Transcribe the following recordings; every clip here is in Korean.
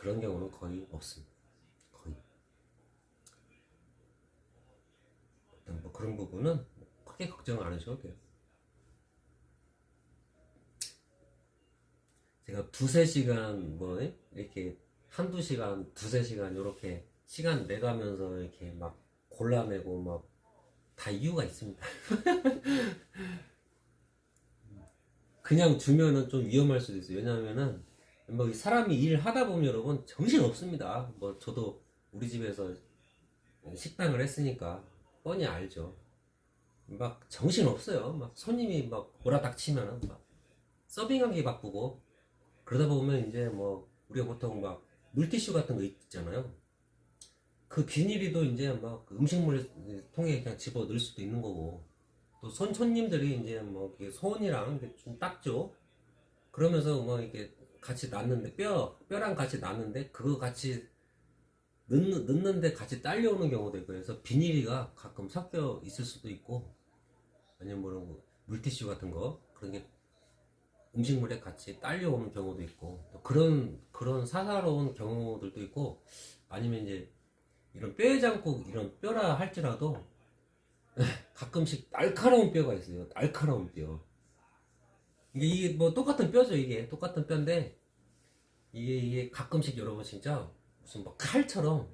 그런 경우는 거의 없습니다. 거의. 일단 뭐 그런 부분은 크게 걱정 안 하셔도 돼요. 제가 두세 시간 뭐 이렇게 한두 시간, 두세 시간 이렇게 시간 내가면서 이렇게 막 골라내고 막 다 이유가 있습니다. 그냥 주면은 좀 위험할 수도 있어요. 왜냐하면은 뭐 사람이 일 하다 보면 여러분 정신 없습니다. 뭐 저도 우리 집에서 식당을 했으니까 뻔히 알죠. 막 정신 없어요. 막 손님이 막 몰아닥치면은 막 서빙하기 바쁘고 그러다 보면 이제 뭐 우리가 보통 막 물티슈 같은 거 있잖아요. 그 비닐이도 이제 막 음식물 통에 그냥 집어 넣을 수도 있는 거고 또 손님들이 이제 뭐 손이랑 좀 닦죠. 그러면서 뭐 이렇게 같이 놨는데 뼈랑 같이 놨는데 그거 같이 넣는데 같이 딸려오는 경우도 있고 그래서 비닐이가 가끔 섞여 있을 수도 있고 아니면 뭐 물티슈 같은 거 그런 게 음식물에 같이 딸려오는 경우도 있고 또 그런 사사로운 경우들도 있고 아니면 이제 이런 뼈해장국 이런 뼈라 할지라도 가끔씩 날카로운 뼈가 있어요. 날카로운 뼈. 이게 뭐 똑같은 뼈죠. 이게 똑같은 뼈인데 이게 가끔씩 여러분 진짜 무슨 뭐 칼처럼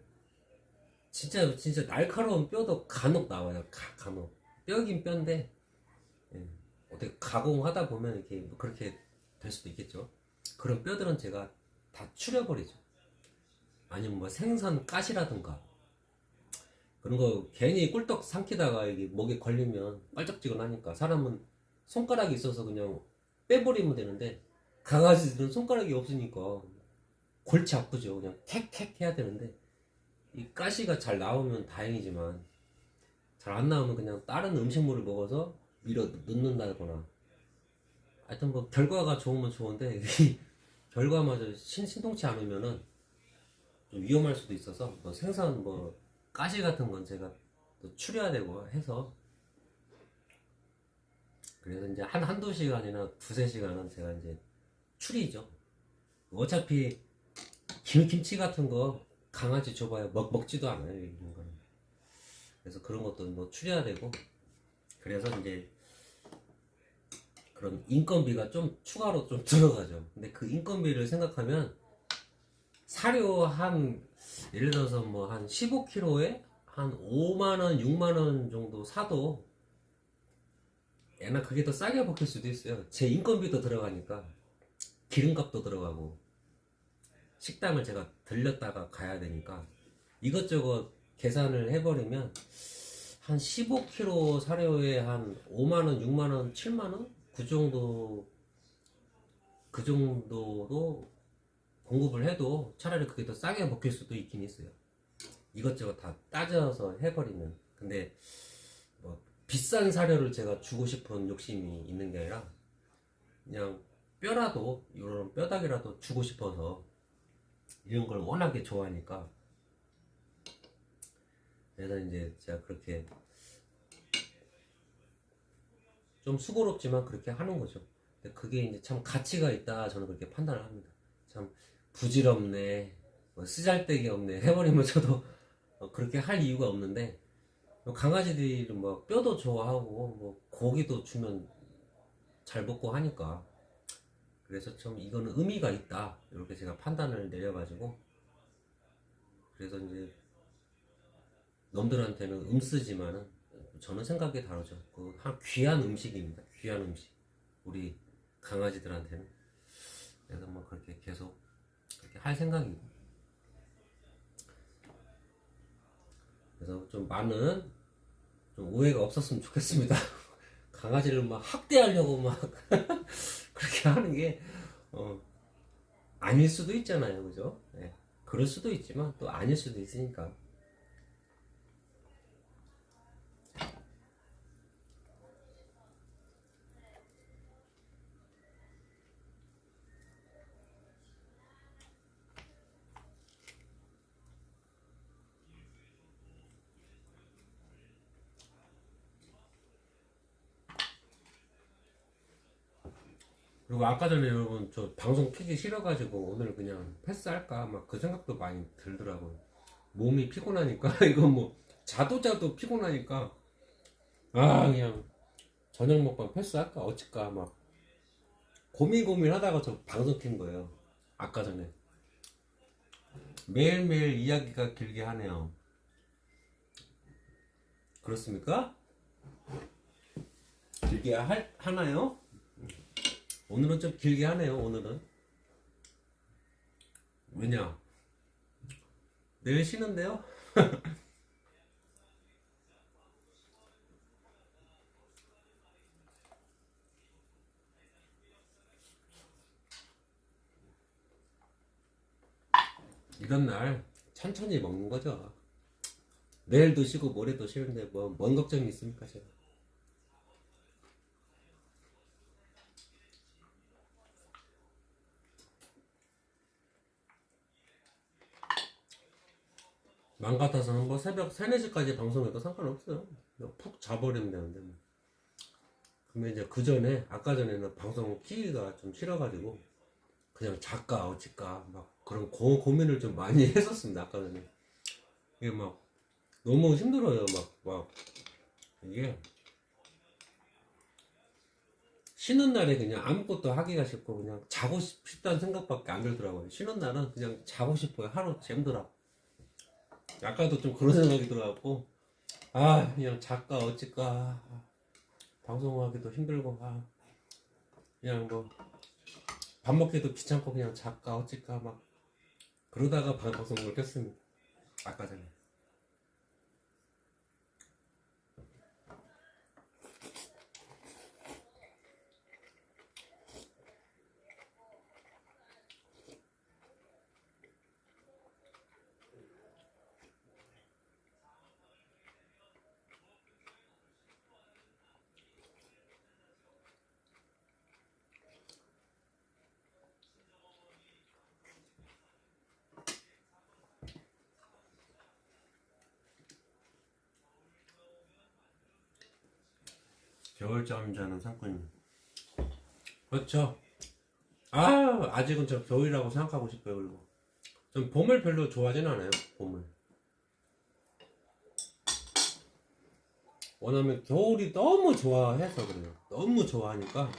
진짜 날카로운 뼈도 간혹 나와요. 간혹 뼈긴 뼈인데 예, 어떻게 가공하다 보면 이렇게 뭐 그렇게 될 수도 있겠죠. 그런 뼈들은 제가 다 추려버리죠. 아니면 뭐 생선 가시라든가 그런 거 괜히 꿀떡 삼키다가 이게 목에 걸리면 빨짝지근하니까 사람은 손가락이 있어서 그냥 빼버리면 되는데 강아지들은 손가락이 없으니까 골치 아프죠. 그냥 캑캑 해야 되는데 이 가시가 잘 나오면 다행이지만 잘 안 나오면 그냥 다른 음식물을 먹어서 밀어 넣는다거나 하여튼 뭐 결과가 좋으면 좋은데 이 결과마저 신통치 않으면은 좀 위험할 수도 있어서 뭐 생선 뭐 가시 같은 건 제가 또 추려야 되고 해서 그래서 이제 한두 시간이나 두세 시간은 제가 이제 추리죠. 어차피 김치 같은 거 강아지 줘봐야 먹지도 않아요. 이런 거는. 그래서 그런 것도 뭐 추려야 되고 그래서 이제 그런 인건비가 좀 추가로 좀 들어가죠. 근데 그 인건비를 생각하면 사료 한 예를 들어서 뭐 한 15kg에 한 5만원, 6만원 정도 사도 애나 그게 더 싸게 먹힐 수도 있어요. 제 인건비도 들어가니까 기름값도 들어가고 식당을 제가 들렸다가 가야 되니까 이것저것 계산을 해버리면 한 15kg 사료에 한 5만원, 6만원, 7만원? 그 정도로 공급을 해도 차라리 그게 더 싸게 먹힐 수도 있긴 있어요. 이것저것 다 따져서 해버리면. 근데 뭐 비싼 사료를 제가 주고 싶은 욕심이 있는 게 아니라 그냥 뼈라도 이런 뼈다귀라도 주고 싶어서 이런 걸 워낙에 좋아하니까 그래서 이제 제가 그렇게 좀 수고롭지만 그렇게 하는 거죠. 근데 그게 이제 참 가치가 있다 저는 그렇게 판단을 합니다. 참 부질없네, 뭐 쓰잘데기 없네 해버리면 저도 그렇게 할 이유가 없는데 강아지들이 뭐 뼈도 좋아하고 뭐 고기도 주면 잘 먹고 하니까 그래서 좀 이거는 의미가 있다 이렇게 제가 판단을 내려가지고 그래서 이제 놈들한테는 음쓰지만은 저는 생각이 다르죠. 그 귀한 음식입니다. 귀한 음식 우리 강아지들한테는. 그래서 뭐 그렇게 계속 그렇게 할 생각이고 그래서 좀 많은 좀 오해가 없었으면 좋겠습니다. 강아지를 막 학대하려고 막 그렇게 하는 게 아닐 수도 있잖아요, 그죠? 네. 그럴 수도 있지만 또 아닐 수도 있으니까. 그리고 아까 전에 여러분 저 방송 키기 싫어가지고 오늘 그냥 패스할까 막 그 생각도 많이 들더라고요. 몸이 피곤하니까 이거 뭐 자도 피곤하니까 그냥 저녁 먹방 패스할까 어쩔까 막 고민하다가 저 방송 킨 거예요. 아까 전에 매일매일 이야기가 길게 하네요. 그렇습니까? 길게 하나요? 오늘은 좀 길게 하네요. 오늘은 왜냐 내일 쉬는데요. 이런 날 천천히 먹는 거죠. 내일도 쉬고 모레도 쉬는데 뭐 뭔 걱정이 있습니까 제가. 맘 같아서는 뭐 새벽 3, 4시까지 방송해도 상관없어요. 푹 자버리면 되는데 뭐. 그러면 이제 그 전에 아까 전에는 방송 키기가 좀 싫어가지고 그냥 작가 어찌까 막 그런 고민을 좀 많이 했었습니다. 아까 전에 이게 막 너무 힘들어요. 막 이게 쉬는 날에 그냥 아무것도 하기가 싫고 그냥 자고 싶다는 생각밖에 안 들더라고요. 쉬는 날은 그냥 자고 싶어요. 하루 잼들어. 아까도 좀 그런 생각이 들어갖고 그냥 작가 어찌까 방송하기도 힘들고 그냥 뭐 밥 먹기도 귀찮고 그냥 작가 어찌까 막 그러다가 방송을 켰습니다. 아까 전에. 겨울잠 자는 상권님. 그렇죠. 아직은 저 겨울이라고 생각하고 싶어요. 그리고 전 봄을 별로 좋아하진 않아요. 봄을. 왜냐면 겨울이 너무 좋아해서 그래요. 너무 좋아하니까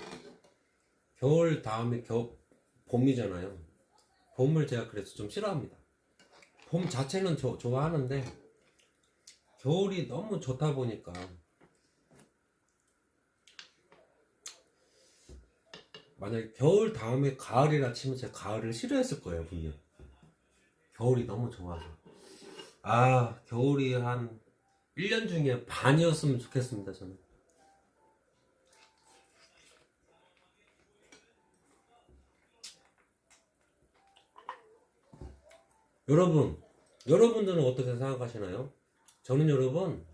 겨울 다음에 봄이잖아요. 봄을 제가 그래서 좀 싫어합니다. 봄 자체는 좋아하는데 겨울이 너무 좋다 보니까 만약에 겨울 다음에 가을이라 치면 제가 가을을 싫어했을 거예요. 분명 겨울이 너무 좋아서 겨울이 한 1년 중에 반이었으면 좋겠습니다. 저는 여러분들은 어떻게 생각하시나요? 저는 여러분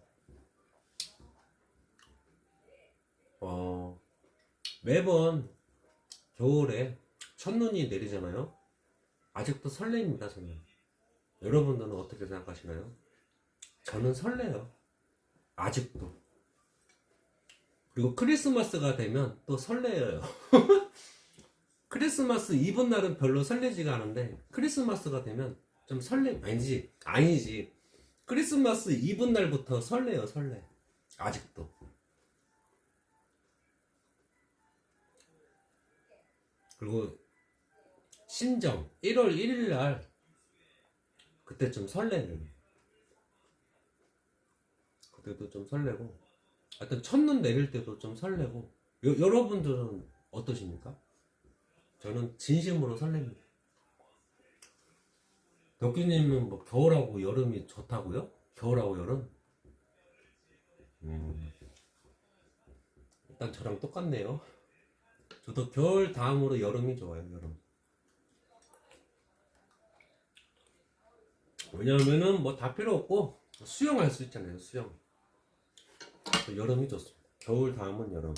매번 겨울에 첫눈이 내리잖아요. 아직도 설레입니다. 저는. 여러분들은 어떻게 생각하시나요? 저는 설레요. 아직도. 그리고 크리스마스가 되면 또 설레요. 크리스마스 이브 날은 별로 설레지가 않은데 크리스마스가 되면 좀 아니지. 크리스마스 이브 날부터 설레요. 설레. 아직도. 그리고 신정 1월 1일 날 그때 좀 설레는. 그때도 좀 설레고 하여튼 첫눈 내릴 때도 좀 설레고. 여러분들은 어떠십니까? 저는 진심으로 설렙니다. 덕규님은 뭐 겨울하고 여름이 좋다고요? 겨울하고 여름? 일단 저랑 똑같네요. 저도 겨울 다음으로 여름이 좋아요. 여름. 왜냐면은 뭐 다 필요 없고 수영할 수 있잖아요. 수영. 여름이 좋습니다. 겨울 다음은 여름.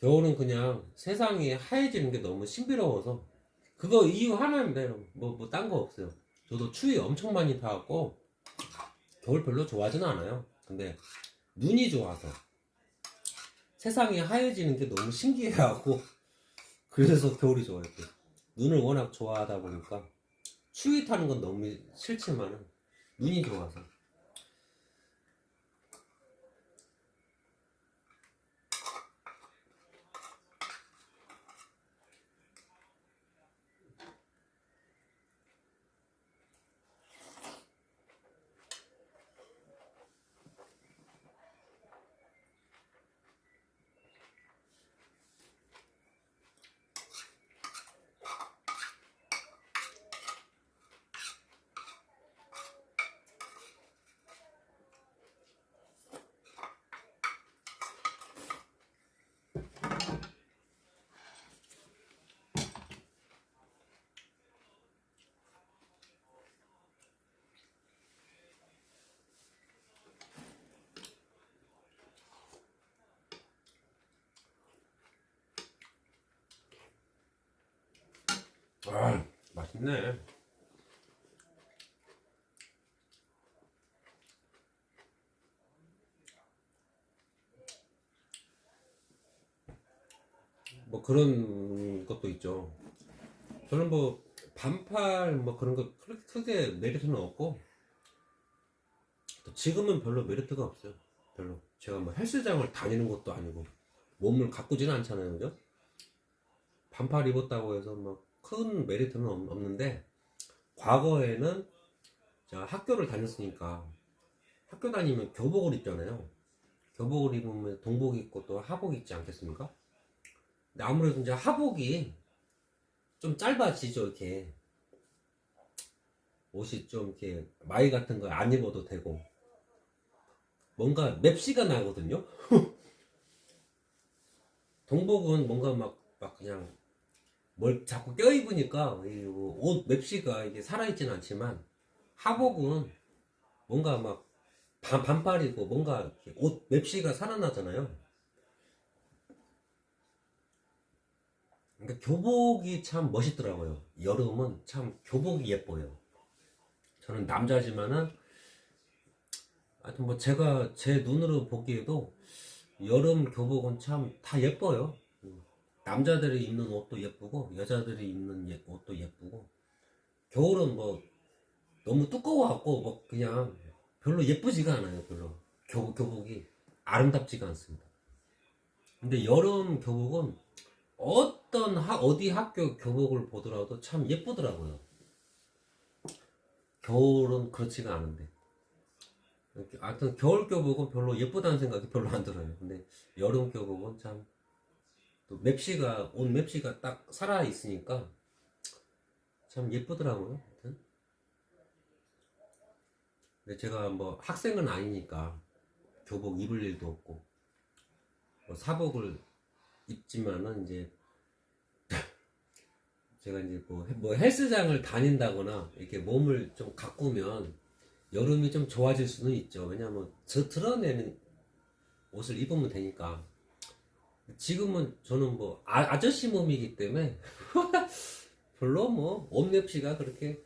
겨울은 그냥 세상이 하얘지는 게 너무 신비로워서 그거 이유 하나입니다. 여러분. 뭐 딴 거 없어요. 저도 추위 엄청 많이 타갖고 겨울 별로 좋아하지는 않아요. 근데 눈이 좋아서 세상이 하얘지는 게 너무 신기해하고 그래서 겨울이 좋아요. 또. 눈을 워낙 좋아하다 보니까 추위 타는 건 너무 싫지만은 눈이 좋아서. 아, 맛있네. 뭐 그런 것도 있죠. 저는 뭐 반팔 뭐 그런 거 크게 메리트는 없고, 또 지금은 별로 메리트가 없어요. 별로. 제가 뭐 헬스장을 다니는 것도 아니고 몸을 가꾸지는 않잖아요, 그죠? 반팔 입었다고 해서 뭐 큰 메리트는 없는데, 과거에는 제가 학교를 다녔으니까 학교 다니면 교복을 입잖아요. 교복을 입으면 동복 입고 또 하복 입지 않겠습니까? 근데 아무래도 이제 하복이 좀 짧아지죠. 이렇게 옷이 좀 이렇게 마이 같은 거 안 입어도 되고 뭔가 맵시가 나거든요. 동복은 뭔가 막 그냥 뭘 자꾸 껴입으니까 옷 맵시가 이게 살아있진 않지만, 하복은 뭔가 막 반팔이고 뭔가 이렇게 옷 맵시가 살아나잖아요. 그러니까 교복이 참 멋있더라고요. 여름은 참 교복이 예뻐요. 저는 남자지만은 하여튼 뭐 제가 제 눈으로 보기에도 여름 교복은 참 다 예뻐요. 남자들이 입는 옷도 예쁘고 여자들이 입는 옷도 예쁘고, 겨울은 뭐 너무 두꺼워갖고 뭐 그냥 별로 예쁘지가 않아요. 별로 교복이 아름답지가 않습니다. 근데 여름 교복은 어디 학교 교복을 보더라도 참 예쁘더라고요. 겨울은 그렇지가 않은데. 하여튼 겨울 교복은 별로 예쁘다는 생각이 별로 안 들어요. 근데 여름 교복은 참 또 맵시가 옷 맵시가 딱 살아 있으니까 참 예쁘더라고요. 하여튼. 근데 제가 뭐 학생은 아니니까 교복 입을 일도 없고 뭐 사복을 입지만은 이제 제가 이제 뭐 헬스장을 다닌다거나 이렇게 몸을 좀 가꾸면 여름이 좀 좋아질 수는 있죠. 왜냐면 저 드러내는 옷을 입으면 되니까. 지금은 저는 뭐 아저씨 몸이기 때문에 별로 뭐 옷맵시가 그렇게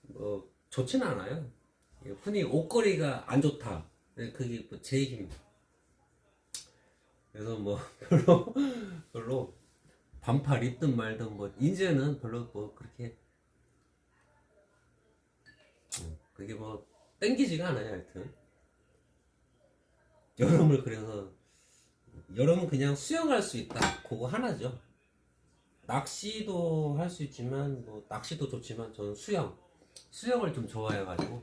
뭐 좋지는 않아요. 흔히 옷걸이가 안 좋다. 그게 제 얘기입니다. 그래서 뭐 별로 반팔 입든 말든 뭐 이제는 별로 뭐 그렇게 그게 뭐 땡기지가 않아요. 하여튼 여름을, 그래서 여름은 그냥 수영할 수 있다, 그거 하나죠. 낚시도 할 수 있지만 뭐 낚시도 좋지만 저는 수영을 좀 좋아해가지고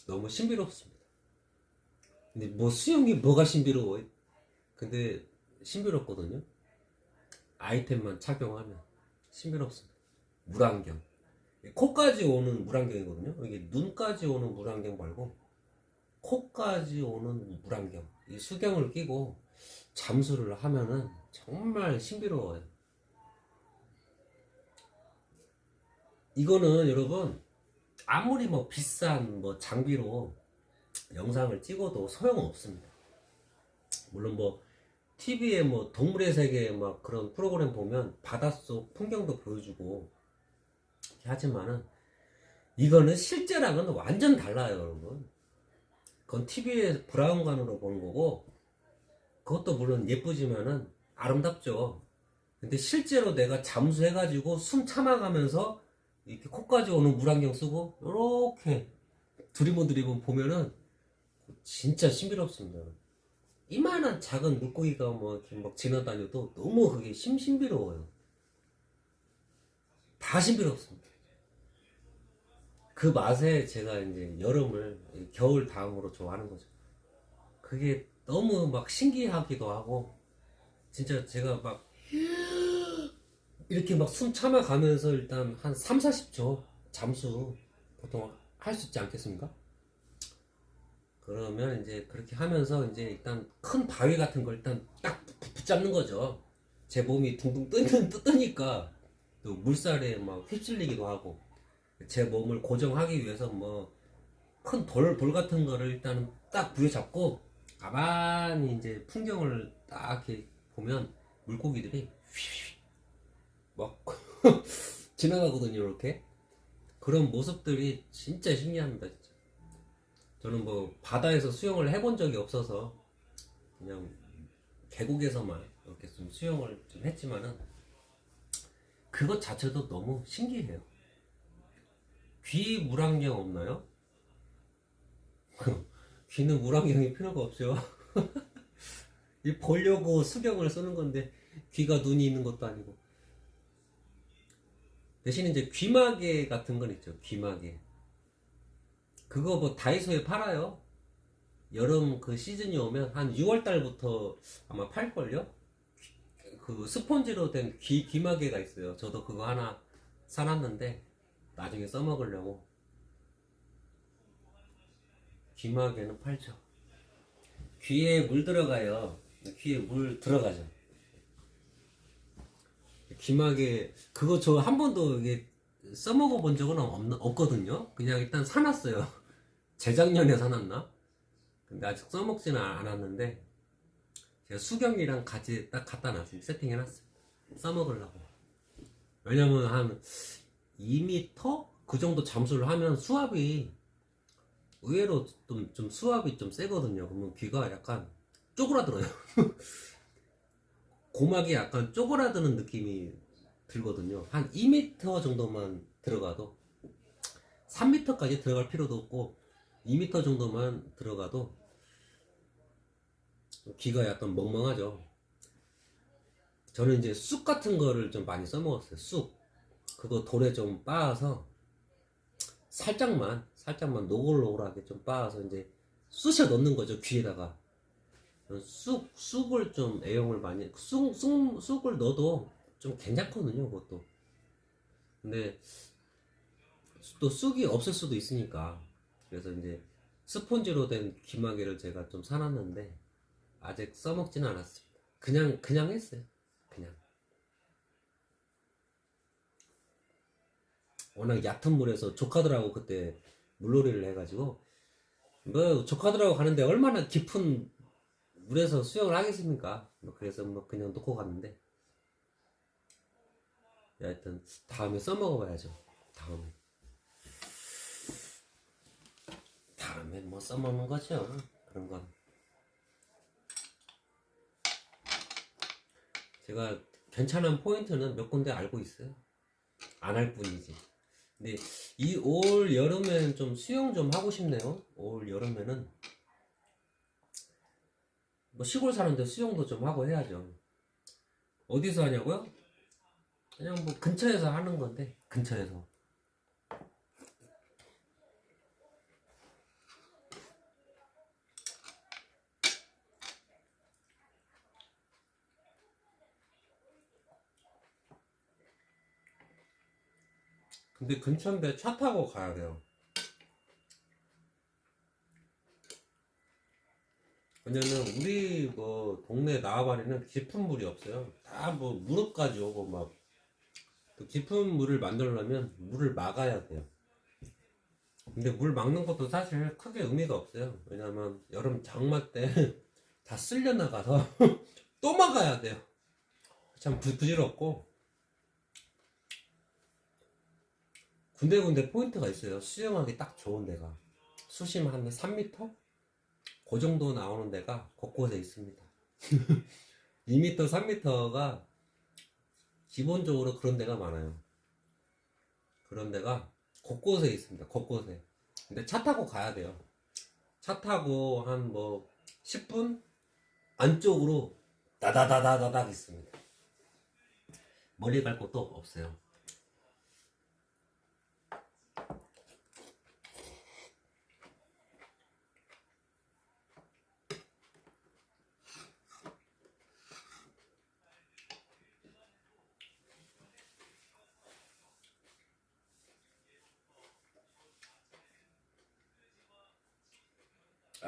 너무 신비롭습니다. 근데 뭐 수영이 뭐가 신비로워? 근데 신비롭거든요. 아이템만 착용하면 신비롭습니다. 물안경, 코까지 오는 물안경이거든요. 이게 눈까지 오는 물안경 말고 코까지 오는 물안경, 이 수경을 끼고 잠수를 하면은 정말 신비로워요. 이거는 여러분 아무리 뭐 비싼 뭐 장비로 영상을 찍어도 소용없습니다. 물론 뭐 TV에 뭐 동물의 세계 막 그런 프로그램 보면 바닷속 풍경도 보여주고 하지만은 이거는 실제랑은 완전 달라요, 여러분. 그건 TV에 브라운관으로 보는 거고, 그것도 물론 예쁘지만은 아름답죠. 근데 실제로 내가 잠수해가지고 숨 참아가면서 이렇게 코까지 오는 물안경 쓰고 이렇게 두리번 보면은 진짜 신비롭습니다. 이만한 작은 물고기가 뭐 이렇게 막 지나다녀도 너무 그게 신비로워요. 다 신비롭습니다. 그 맛에 제가 이제 여름을 겨울 다음으로 좋아하는 거죠. 그게 너무 막 신기하기도 하고, 진짜 제가 막 이렇게 막 숨 참아가면서 일단 한 3, 40초 잠수 보통 할 수 있지 않겠습니까? 그러면 이제 그렇게 하면서 이제 일단 큰 바위 같은 걸 일단 딱 붙잡는 거죠. 제 몸이 둥둥 뜨니까 또 물살에 막 휩쓸리기도 하고, 제 몸을 고정하기 위해서 뭐 큰 돌 같은 거를 일단 딱 부여잡고 가만히 이제 풍경을 딱 이렇게 보면 물고기들이 막 지나가거든요. 이렇게 그런 모습들이 진짜 신기합니다. 진짜. 저는 뭐 바다에서 수영을 해본 적이 없어서 그냥 계곡에서만 이렇게 좀 수영을 좀 했지만은 그것 자체도 너무 신기해요. 귀 물안경 없나요? 귀는 물안경이 필요가 없죠. 이 보려고 수경을 쓰는 건데 귀가 눈이 있는 것도 아니고. 대신 이제 귀마개 같은 건 있죠. 귀마개. 그거 뭐 다이소에 팔아요. 여름 그 시즌이 오면 한 6월 달부터 아마 팔걸요? 그 스펀지로 된 귀마개가 있어요. 저도 그거 하나 사놨는데 나중에 써먹으려고. 귀마개는 팔죠. 귀에 물 들어가요. 귀에 물 들어가죠. 귀마개 그거 저 한 번도 이게 써먹어 본 적은 없거든요. 그냥 일단 사놨어요. 재작년에 사놨나? 근데 아직 써먹지는 않았는데 제가 수경이랑 같이 딱 갖다 놨어요. 세팅해놨어요. 써먹으려고. 왜냐면 한 2m? 그 정도 잠수를 하면 수압이 의외로 좀 수압이 좀 세거든요. 그러면 귀가 약간 쪼그라들어요. 고막이 약간 쪼그라드는 느낌이 들거든요. 한 2m 정도만 들어가도 3m까지 들어갈 필요도 없고 2m 정도만 들어가도 귀가 약간 멍멍하죠. 저는 이제 쑥 같은 거를 좀 많이 써먹었어요. 쑥 그거 돌에 좀 빻아서 살짝만 노골노골하게 좀 빻아서 이제 쑤셔 넣는 거죠. 귀에다가 쑥을 좀 애용을 많이 쑥을 넣어도 좀 괜찮거든요. 그것도. 근데 또 쑥이 없을 수도 있으니까 그래서 이제 스폰지로 된 귀마개를 제가 좀 사놨는데 아직 써먹지는 않았습니다. 그냥 했어요. 그냥 워낙 얕은 물에서 조카들하고 그때 물놀이를 해가지고 뭐 조카들하고 가는데 얼마나 깊은 물에서 수영을 하겠습니까? 뭐 그래서 뭐 그냥 놓고 갔는데 하여튼 다음에 써먹어봐야죠. 다음에 뭐 써먹는 거죠. 그런 건 제가 괜찮은 포인트는 몇 군데 알고 있어요. 안 할 뿐이지. 근데 이 올 여름에는 좀 수영 좀 하고 싶네요. 올 여름에는 뭐 시골 사는데 수영도 좀 하고 해야죠. 어디서 하냐고요? 그냥 뭐 근처에서 하는 건데 근처에서. 근데 근처인데 차 타고 가야 돼요. 왜냐면 우리 뭐 동네 나와바리는 깊은 물이 없어요. 다 뭐 무릎까지 오고 막 그 깊은 물을 만들려면 물을 막아야 돼요. 근데 물 막는 것도 사실 크게 의미가 없어요. 왜냐면 여름 장마 때 다 쓸려 나가서 또 막아야 돼요. 참 부질없고 군데군데 포인트가 있어요. 수영하기 딱 좋은 데가 수심 한 3m? 그 정도 나오는 데가 곳곳에 있습니다. 2m, 3m가 기본적으로 그런 데가 많아요. 그런 데가 곳곳에 있습니다. 곳곳에. 근데 차 타고 가야 돼요. 차 타고 한 뭐 10분 안쪽으로 다다다다다닥 있습니다. 멀리 갈 곳도 없어요.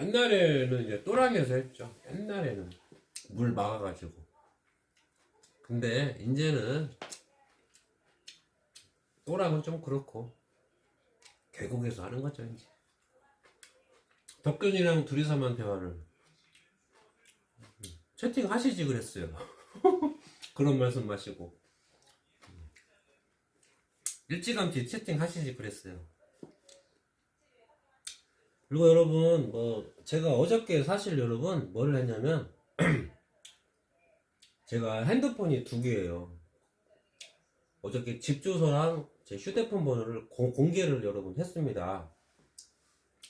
옛날에는 이제 또랑에서 했죠. 옛날에는 물 막아가지고. 근데 이제는 또랑은 좀 그렇고 계곡에서 하는 거죠. 이제 덕균이랑 둘이서만 대화를 채팅 하시지 그랬어요. 그런 말씀 마시고 일찌감치 채팅 하시지 그랬어요. 그리고 여러분 뭐 제가 어저께 사실 여러분 뭘 했냐면 제가 핸드폰이 2개예요. 어저께 집 주소랑 제 휴대폰 번호를 공개를 여러분 했습니다.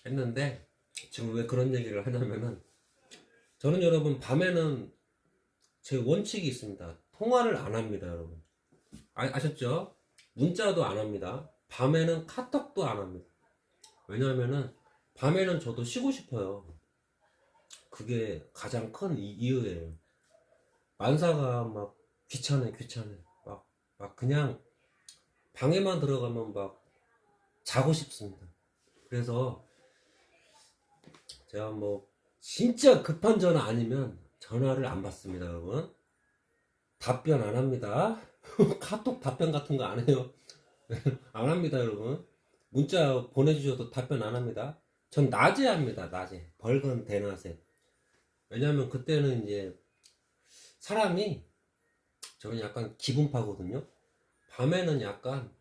했는데 지금 왜 그런 얘기를 하냐면은 저는 여러분 밤에는 제 원칙이 있습니다. 통화를 안 합니다, 여러분. 아셨죠? 문자도 안 합니다. 밤에는 카톡도 안 합니다. 왜냐면은 밤에는 저도 쉬고 싶어요. 그게 가장 큰 이유예요. 만사가 막 귀찮아. 막 그냥 방에만 들어가면 막 자고 싶습니다. 그래서 제가 뭐 진짜 급한 전화 아니면 전화를 안 받습니다, 여러분. 답변 안 합니다. 카톡 답변 같은 거 안 해요. 안 합니다, 여러분. 문자 보내주셔도 답변 안 합니다. 전 낮에 합니다, 낮에. 벌건 대낮에. 왜냐면 그때는 이제 사람이 저는 약간 기분파거든요. 밤에는 약간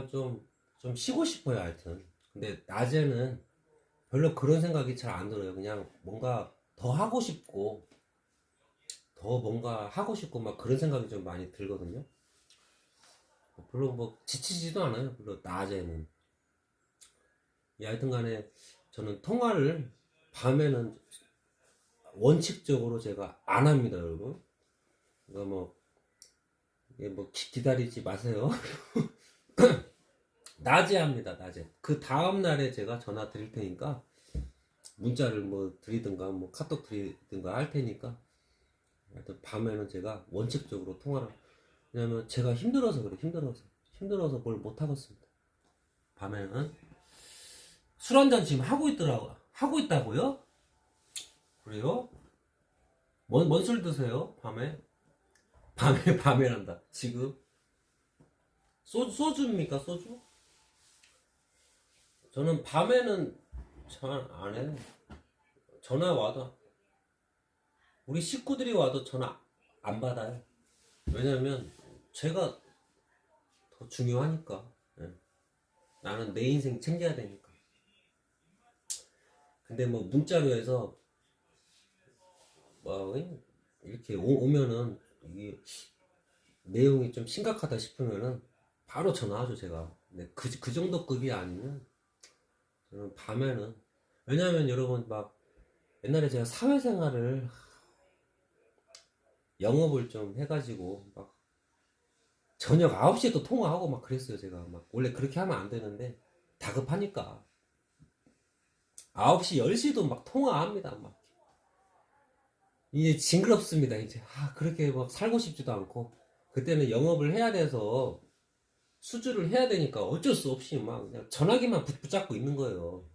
좀 쉬고 싶어요, 하여튼. 근데 낮에는 별로 그런 생각이 잘 안 들어요. 그냥 뭔가 더 하고 싶고, 더 뭔가 하고 싶고, 막 그런 생각이 좀 많이 들거든요. 별로 뭐 지치지도 않아요. 별로 낮에는. 하여튼 간에 저는 통화를 밤에는 원칙적으로 제가 안 합니다, 여러분. 그러니까 뭐, 기다리지 마세요. 낮에 합니다, 낮에. 그 다음날에 제가 전화 드릴 테니까, 문자를 뭐 드리든가, 뭐 카톡 드리든가 할 테니까, 하여튼 밤에는 제가 원칙적으로 통화를, 왜냐면 제가 힘들어서 그래, 힘들어서 뭘 못하겠습니다. 밤에는. 술 한잔 지금 하고 있다고요? 그래요? 뭔 술 드세요? 밤에란다. 지금? 소주입니까, 소주? 저는 밤에는 잘 안 해요. 전화 와도, 우리 식구들이 와도 전화 안 받아요. 왜냐면, 제가 더 중요하니까. 예. 나는 내 인생 챙겨야 되니까. 근데 뭐, 문자로 해서, 뭐, 이렇게 오면은, 이게, 내용이 좀 심각하다 싶으면은, 바로 전화하죠, 제가. 근데 그 정도 급이 아니면, 저는 밤에는, 왜냐면 여러분, 막, 옛날에 제가 사회생활을, 영업을 좀 해가지고, 막, 저녁 9시에 또 통화하고 막 그랬어요, 제가. 막, 원래 그렇게 하면 안 되는데, 다급하니까. 9시, 10시도 막 통화합니다, 막. 이제 징그럽습니다, 이제. 그렇게 막 살고 싶지도 않고. 그때는 영업을 해야 돼서, 수주를 해야 되니까 어쩔 수 없이 막 그냥 전화기만 붙잡고 있는 거예요.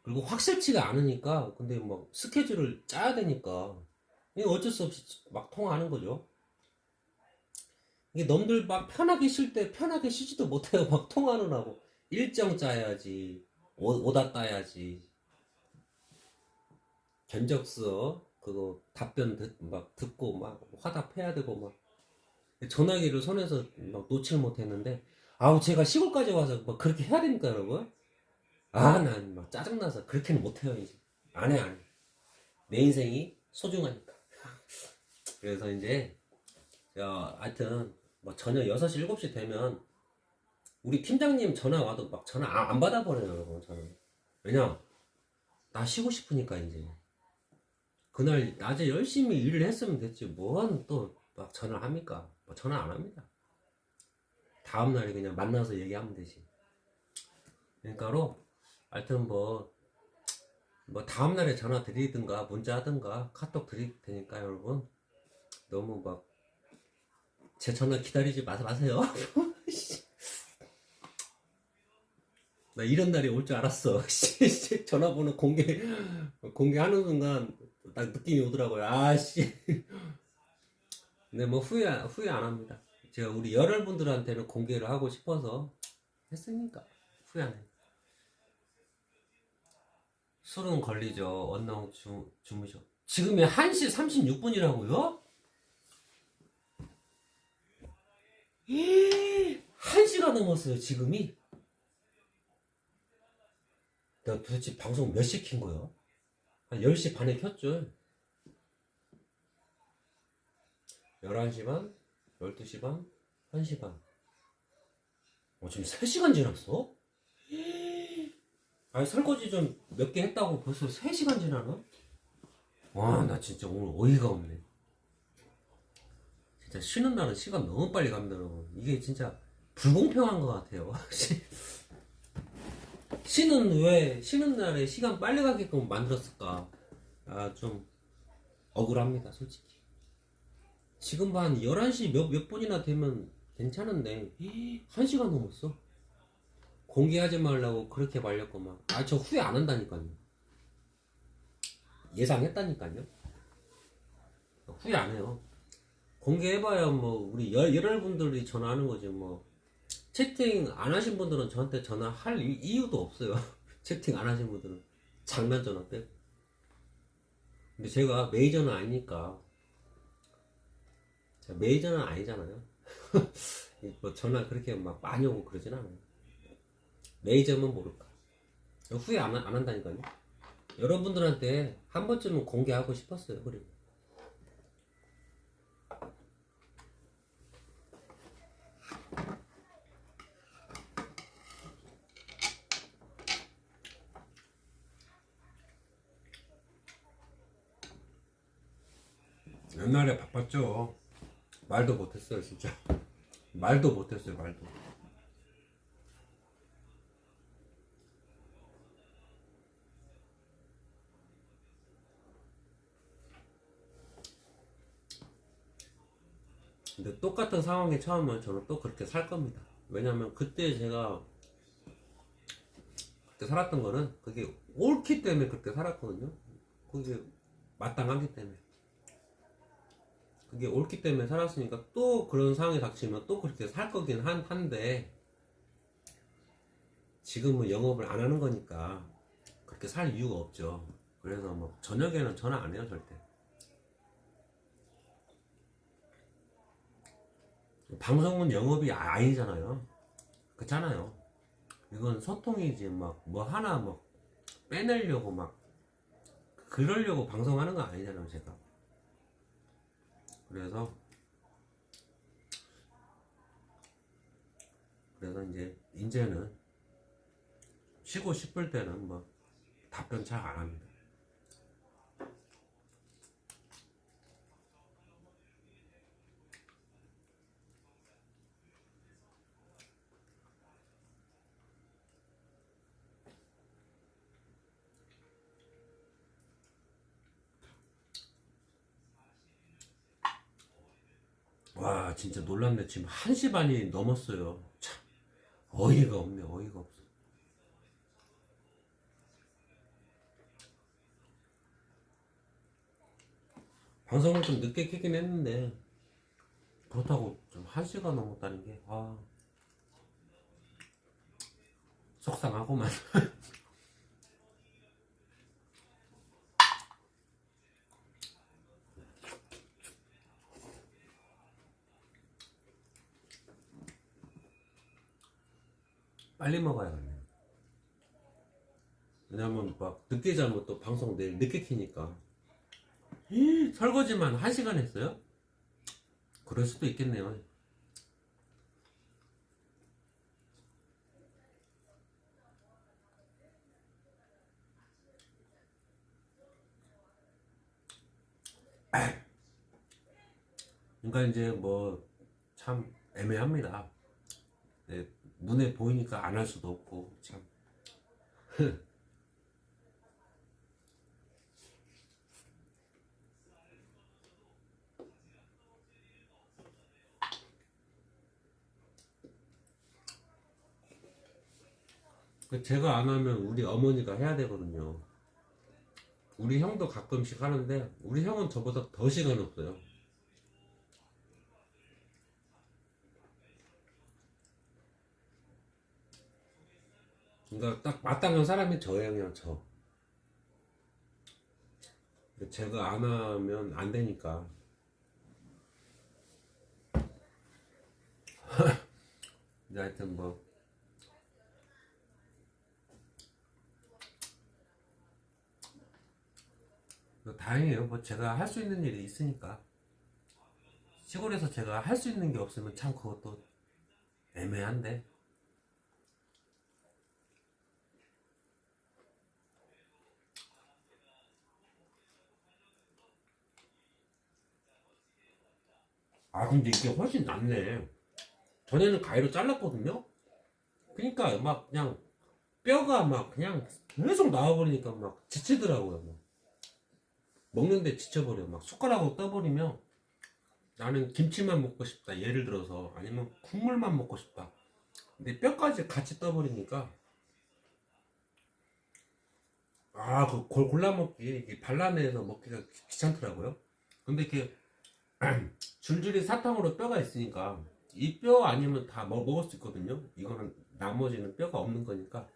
그리고 확실치가 않으니까, 근데 막 스케줄을 짜야 되니까, 이게 어쩔 수 없이 막 통화하는 거죠. 이게 넘들 막 편하게 쉴 때 편하게 쉬지도 못해요. 막 통화는 하고. 일정 짜야지. 오다 따야지. 견적서, 그거 답변 막 듣고 막 화답해야 되고 막. 전화기를 손에서 막 놓질 못했는데, 제가 시골까지 와서 막 그렇게 해야 됩니까, 여러분? 난 막 짜증나서 그렇게는 못해요. 이제 안 해. 내 인생이 소중하니까. 그래서 이제 하여튼 뭐 저녁 6시 7시 되면 우리 팀장님 전화 와도 막 전화 안 받아버려요, 여러분. 저는 왜냐, 나 쉬고 싶으니까. 이제 그날 낮에 열심히 일을 했으면 됐지 뭐한 또 막 전화를 합니까? 뭐 전화 안 합니다. 다음날에 그냥 만나서 얘기하면 되지. 그러니까로 하여튼 뭐 다음날에 전화 드리든가 문자 하든가 카톡 드릴 테니까 여러분 너무 막 제 전화 기다리지 마세요. 나 이런 날이 올 줄 알았어. 전화번호 공개하는 순간 딱 느낌이 오더라고요. 아씨. 근데 뭐 후회 안 합니다. 제가 우리 여러분들한테는 공개를 하고 싶어서 했으니까 후회 안 해요. 술은 걸리죠. 언능 주무셔. 지금이 1시 36분이라고요? 1시가 넘었어요, 지금이. 내가 도대체 방송 몇 시 킨 거야? 한 10시 반에 켰죠. 11시 반, 12시 반, 1시 반. 지금 3시간 지났어? 아니, 설거지 좀 몇 개 했다고 벌써 3시간 지나나? 와, 나 진짜 오늘 어이가 없네. 진짜 쉬는 날은 시간 너무 빨리 갑니다, 여러분. 이게 진짜 불공평한 것 같아요. 쉬는 날에 시간 빨리 가게끔 만들었을까? 좀 억울합니다, 솔직히. 지금 한 11시 몇 분이나 되면 괜찮은데, 1시간 넘었어. 공개하지 말라고 그렇게 말렸구만. 저 후회 안 한다니까요. 예상했다니까요. 후회 안 해요. 공개해봐야 뭐 우리 여러분들이 전화하는 거지. 뭐 채팅 안 하신 분들은 저한테 전화할 이유도 없어요. 채팅 안 하신 분들은 장난 전화 빼고. 근데 제가 메이저는 아니니까. 메이저는 아니잖아요. 뭐 전화 그렇게 막 많이 오고 그러진 않아요. 메이저면 모를까. 후회 안 한다니까요. 여러분들한테 한 번쯤은 공개하고 싶었어요. 그리고 옛날에 바빴죠. 말도 못했어요, 진짜. 말도 못했어요, 말도. 근데 똑같은 상황에 처하면 저는 또 그렇게 살 겁니다. 왜냐면 그때 제가 그때 살았던 거는 그게 옳기 때문에 그렇게 살았거든요. 그게 마땅하기 때문에. 그게 옳기 때문에 살았으니까 또 그런 상황이 닥치면 또 그렇게 살 거긴 한데 지금은 영업을 안 하는 거니까 그렇게 살 이유가 없죠. 그래서 뭐 저녁에는 전화 안 해요, 절대. 방송은 영업이 아니잖아요. 그렇잖아요. 이건 소통이지 막 뭐 하나 뭐 빼내려고 막 그러려고 방송하는 거 아니잖아요, 제가. 그래서 이제는 쉬고 싶을 때는 뭐 답변 잘 안 합니다. 와, 진짜 놀랍네. 지금 1시 반이 넘었어요. 참 어이가 없네. 어이가 없어. 방송을 좀 늦게 켜긴 했는데 그렇다고 좀 1시가 넘었다는 게 속상하고만. 빨리 먹어야겠네. 왜냐면 막 늦게 자면 또 방송 내일 늦게 키니까. 설거지만 1시간 했어요? 그럴 수도 있겠네요. 그러니까 이제 뭐 참 애매합니다. 네, 눈에 보이니까 안 할 수도 없고 참. 제가 안 하면 우리 어머니가 해야 되거든요. 우리 형도 가끔씩 하는데 우리 형은 저보다 더 시간 없어요. 그러니까 딱 마땅한 사람이 저예요. 그냥 저. 제가 안 하면 안 되니까. 근데 하여튼 뭐 다행이에요. 뭐 제가 할 수 있는 일이 있으니까. 시골에서 제가 할 수 있는 게 없으면 참 그것도 애매한데. 아 근데 이게 훨씬 낫네. 전에는 가위로 잘랐거든요. 그러니까 막 그냥 뼈가 막 그냥 계속 나와버리니까 막 지치더라고요. 막. 먹는데 지쳐버려. 막 숟가락으로 떠버리면 나는 김치만 먹고 싶다. 예를 들어서 아니면 국물만 먹고 싶다. 근데 뼈까지 같이 떠버리니까 그 골라 먹기 이게 발라내서 먹기가 귀찮더라고요. 근데 이렇게 줄줄이 사탕으로 뼈가 있으니까 이 뼈 아니면 다 먹을 수 있거든요. 이거는 나머지는 뼈가 없는 거니까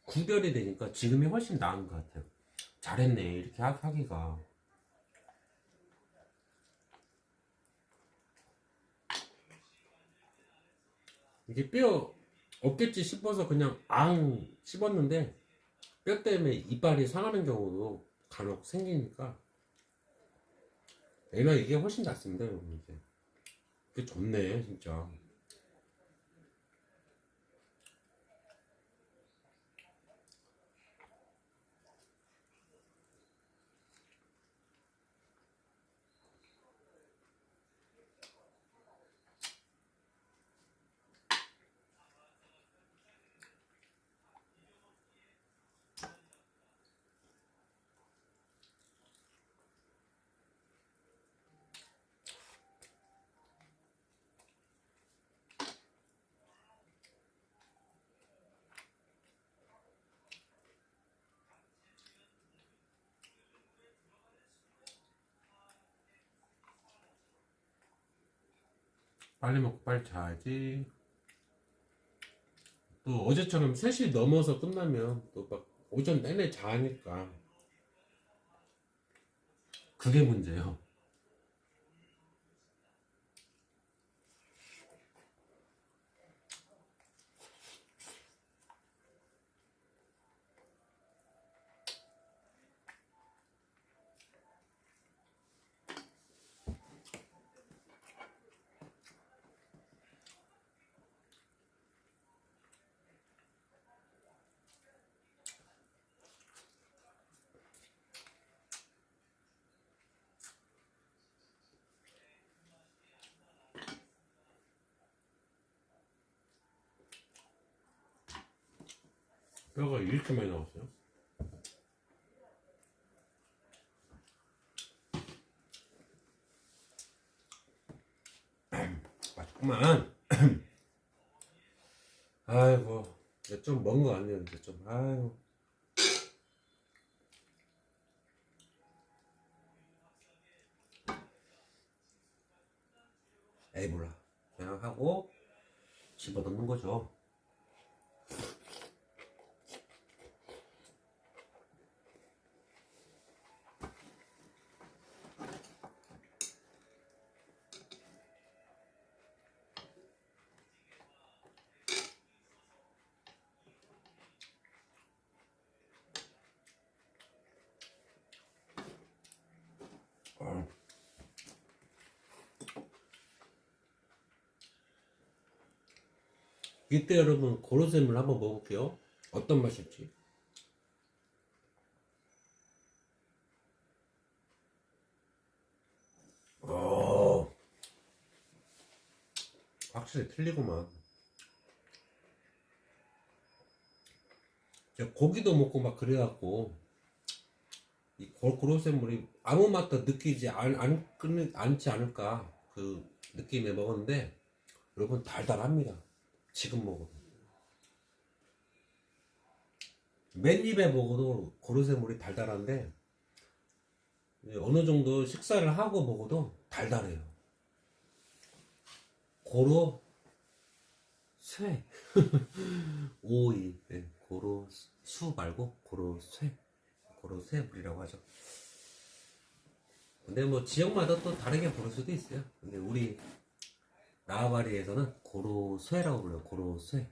구별이 되니까 지금이 훨씬 나은 것 같아요. 잘했네 이렇게 하기가. 이게 뼈 없겠지 싶어서 그냥 앙 씹었는데 뼈 때문에 이빨이 상하는 경우도 간혹 생기니까 애나 이게 훨씬 낫습니다. 여러분 이게. 그게 좋네 진짜. 빨리 먹고 빨리 자야지. 또 어제처럼 3시 넘어서 끝나면 또 막 오전 내내 자니까 그게 문제예요. 뼈가 이렇게 많이 나왔어요. 맛있구만. 아이고 좀 먼 거 같네요. 이제 좀 아이고. 에이 몰라. 그냥 하고 집어넣는 거죠. 이때 여러분 고로쇠물 한번 먹어볼게요. 어떤 맛일지. 확실히 틀리구만. 제가 고기도 먹고 막 그래갖고 이 고로쇠물이 아무 맛도 느끼지 않지 않을까 그 느낌에 먹었는데 여러분 달달합니다. 지금 먹어도 맨 입에 먹어도 고로쇠물이 달달한데 어느 정도 식사를 하고 먹어도 달달해요. 고로 쇠 오이 네, 고로 수 말고 고로 쇠물이라고 하죠. 근데 뭐 지역마다 또 다르게 부를 수도 있어요. 근데 우리 나와바리에서는 고로 쇠라고 불러요. 고로 쇠.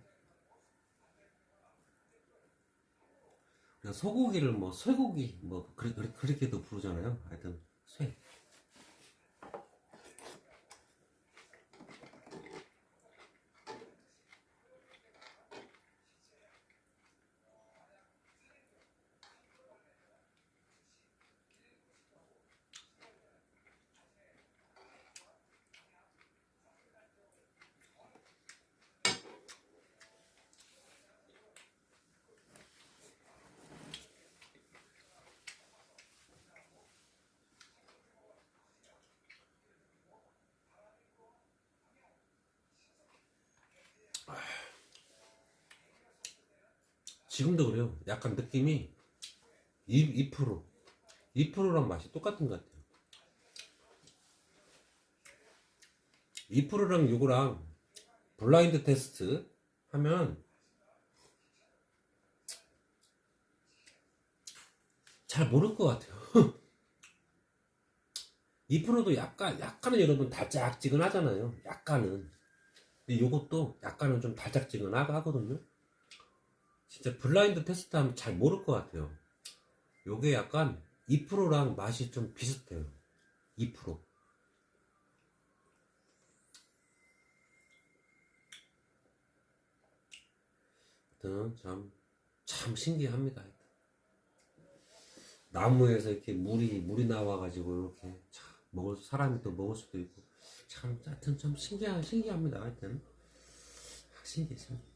소고기를 뭐 쇠고기 뭐 그렇게도 부르잖아요. 하여튼 쇠. 지금도 그래요. 약간 느낌이 2%랑 맛이 똑같은 것 같아요. 2%랑 요거랑 블라인드 테스트 하면 잘 모를 것 같아요. 2%도 약간은 여러분 달짝지근하잖아요. 약간은. 근데 요것도 약간은 좀 달짝지근하거든요. 진짜 블라인드 테스트 하면 잘 모를 것 같아요. 요게 약간 2%랑 맛이 좀 비슷해요. 2%. 하여튼 참 신기합니다. 나무에서 이렇게 물이 나와가지고 이렇게 참 사람이 또 먹을 수도 있고 하여튼 좀 신기합니다. 하여튼 신기해.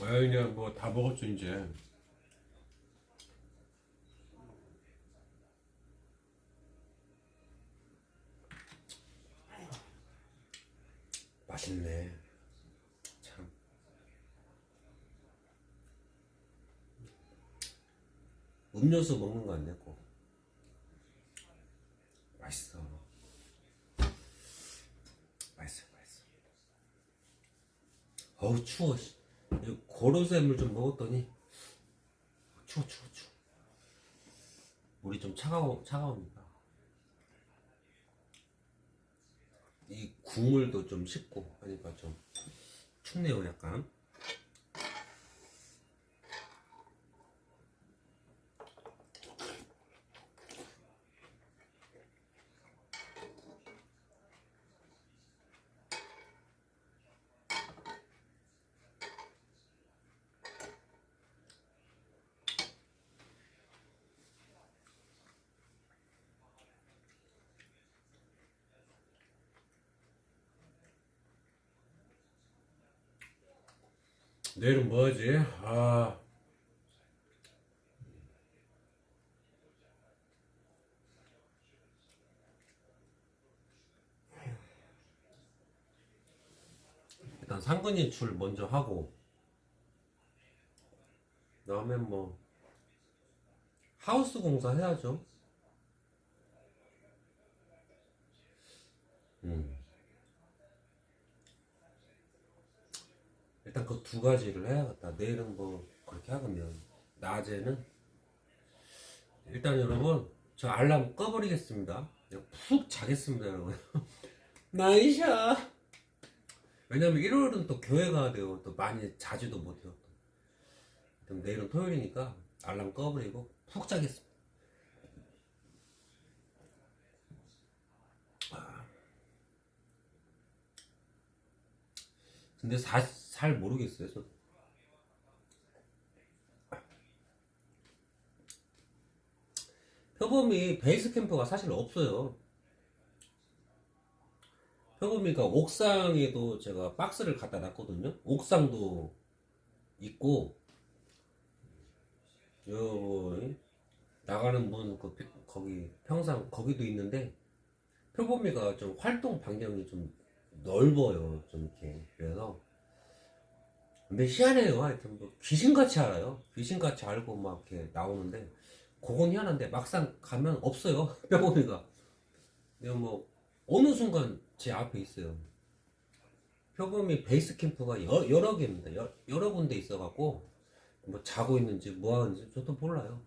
그냥 뭐 다 먹었죠 이제. 맛있네. 참. 음료수 먹는 거 아니야 꼭. 맛있어. 맛있어. 어우 추워. 고로쇠물 좀 먹었더니 추워. 물이 좀 차가웁니다. 이 국물도 좀 식고 하니까 좀 춥네요 약간. 내일은 뭐 하지? 일단 상근이 줄 먼저 하고, 그다음에 뭐 하우스 공사 해야죠. 음. 일단 그 두 가지를 해야겠다. 내일은 뭐 그렇게 하면 낮에는 일단 여러분 저 알람 꺼버리겠습니다. 그냥 푹 자겠습니다, 여러분. 나이샤. 왜냐면 일요일은 또 교회 가야 돼요. 또 많이 자지도 못해요. 그럼 내일은 토요일이니까 알람 꺼버리고 푹 자겠습니다. 근데 잘 모르겠어요. 저 표범이 베이스 캠프가 사실 없어요. 표범이가 옥상에도 제가 박스를 갖다 놨거든요. 옥상도 있고, 요 나가는 문 거기 평상 거기도 있는데, 표범이가 좀 활동 반경이 좀 넓어요. 좀 이렇게. 그래서 근데 희한해요. 하여튼 뭐 귀신같이 알아요. 귀신같이 알고 막 이렇게 나오는데, 그건 희한한데 막상 가면 없어요. 표범이가. 근데 뭐 어느 순간 제 앞에 있어요. 표범이 베이스 캠프가 여러 개입니다. 여러 군데 있어갖고 뭐 자고 있는지 뭐 하는지 저도 몰라요.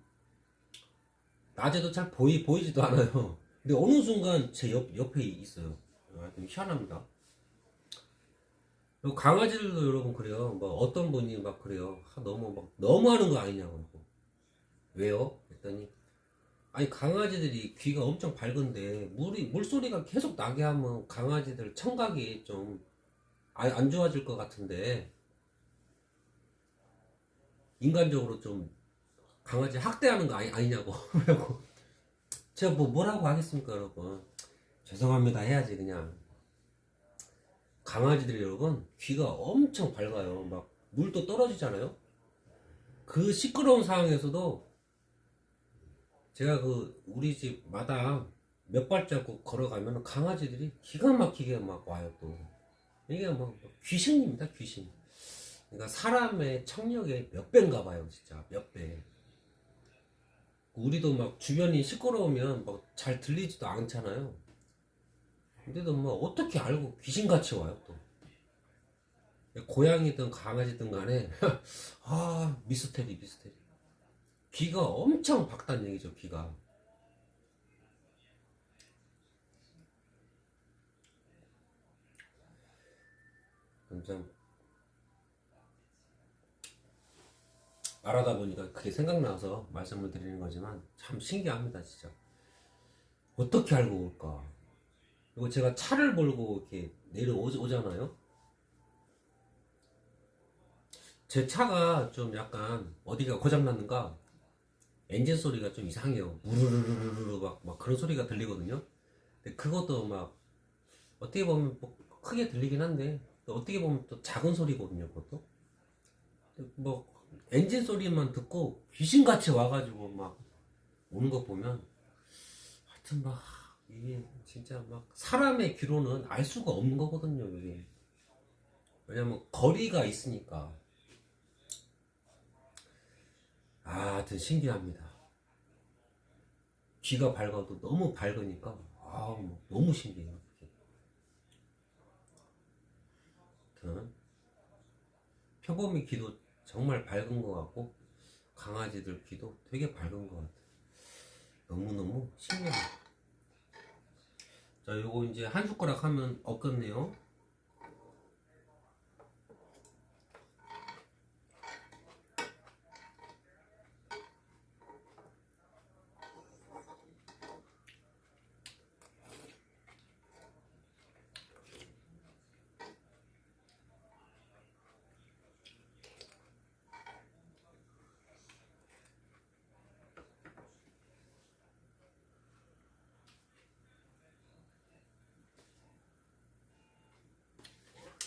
낮에도 잘 보이지도 않아요. 근데 어느 순간 제 옆에 있어요. 좀 희한합니다. 그리고 강아지들도 여러분 그래요. 뭐 어떤 분이 막 그래요. 너무 하는 거 아니냐고. 왜요? 했더니 아니 강아지들이 귀가 엄청 밝은데 물소리가 계속 나게 하면 강아지들 청각이 좀 안 좋아질 것 같은데 인간적으로 좀 강아지 학대하는 거 아니냐고. 그래고 제가 뭐라고 하겠습니까, 여러분. 죄송합니다 해야지. 그냥 강아지들이 여러분 귀가 엄청 밝아요. 막 물도 떨어지잖아요. 그 시끄러운 상황에서도 제가 그 우리 집 마당 몇 발자국 걸어가면 강아지들이 기가 막히게 막 와요. 또 이게 뭐 귀신입니다, 귀신. 그러니까 사람의 청력의 몇 배인가 봐요, 진짜 몇 배. 우리도 막 주변이 시끄러우면 막 잘 들리지도 않잖아요. 근데도 뭐 어떻게 알고 귀신같이 와요 또. 고양이든 강아지든 간에 미스테리. 귀가 엄청 밝다는 얘기죠. 귀가. 참 말하다 보니까 그게 생각나서 말씀을 드리는 거지만 참 신기합니다, 진짜. 어떻게 알고 올까? 그리고 제가 차를 몰고 이렇게 내려오잖아요. 제 차가 좀 약간 어디가 고장났는가 엔진 소리가 좀 이상해요. 우르르르르르 막 그런 소리가 들리거든요. 근데 그것도 막 어떻게 보면 뭐 크게 들리긴 한데 또 어떻게 보면 또 작은 소리거든요. 그것도 뭐 엔진 소리만 듣고 귀신같이 와가지고 막 오는 거 보면 하여튼 막 이게 진짜 막 사람의 귀로는 알 수가 없는 거거든요. 이게 왜냐면 거리가 있으니까. 하여튼 신기합니다. 귀가 밝아도 너무 밝으니까 뭐 너무 신기해요. 하여튼 표범이 귀도 정말 밝은 것 같고 강아지들 귀도 되게 밝은 것 같아요. 너무너무 신기합니다. 자, 요거 이제 한 숟가락 하면 없겠네요.